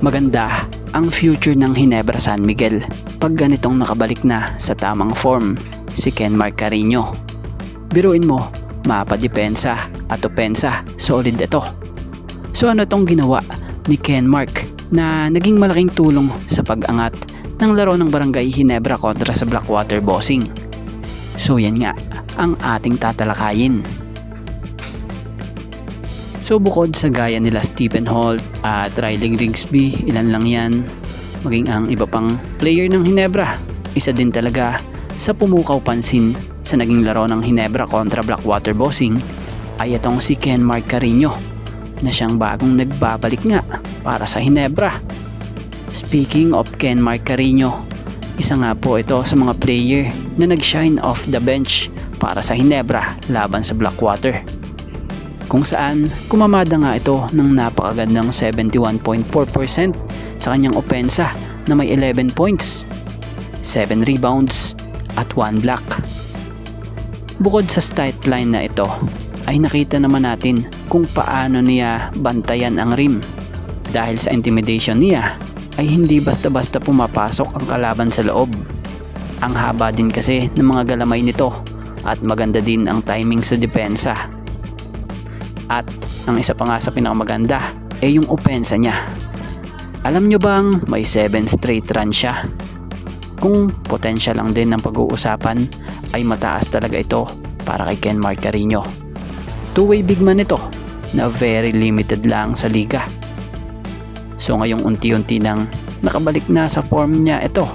Maganda ang future ng Ginebra San Miguel pag ganitong nakabalik na sa tamang form si Kenmark Carreño. Biruin mo, mapadepensa at opensa, solid ito. So ano itong ginawa ni Kenmark na naging malaking tulong sa pag-angat ng laro ng Barangay Ginebra kontra sa Blackwater Bossing? So yan nga ang ating tatalakayin. So bukod sa gaya nila Stephen Holt at Riley Grigsby, ilan lang yan, maging ang iba pang player ng Ginebra, isa din talaga sa pumukaw pansin sa naging laro ng Ginebra kontra Blackwater Bossing ay itong si Kenmark Carreño na siyang bagong nagbabalik nga para sa Ginebra. Speaking of Kenmark Carreño, isa nga po ito sa mga player na nag-shine off the bench para sa Ginebra laban sa Blackwater, kung saan kumamada nga ito ng napakagandang 71.4% sa kanyang opensa na may 11 points, 7 rebounds at 1 block. Bukod sa stat line na ito ay nakita naman natin kung paano niya bantayan ang rim. Dahil sa intimidation niya ay hindi basta-basta pumapasok ang kalaban sa loob. Ang haba din kasi ng mga galamay nito at maganda din ang timing sa depensa. At ang isa pa nga sa pinakamaganda ay yung opensa niya. Alam nyo bang may 7 straight run siya? Kung potential lang din ng pag-uusapan ay mataas talaga ito para kay Kenmark Carreño. Two-way big man ito na very limited lang sa liga. So ngayong unti-unti nang nakabalik na sa form niya ito,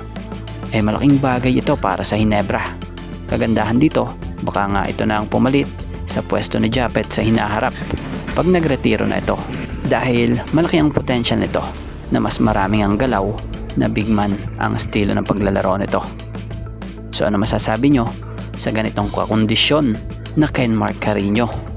ay malaking bagay ito para sa Ginebra. Kagandahan dito, baka nga ito na ang pumalit sa pwesto ni Japet sa hinaharap pag nagretiro na ito, dahil malaki ang potential nito na mas maraming ang galaw na big man ang estilo ng paglalaro nito. So ano masasabi nyo sa ganitong kondisyon na Kenmark Carreño?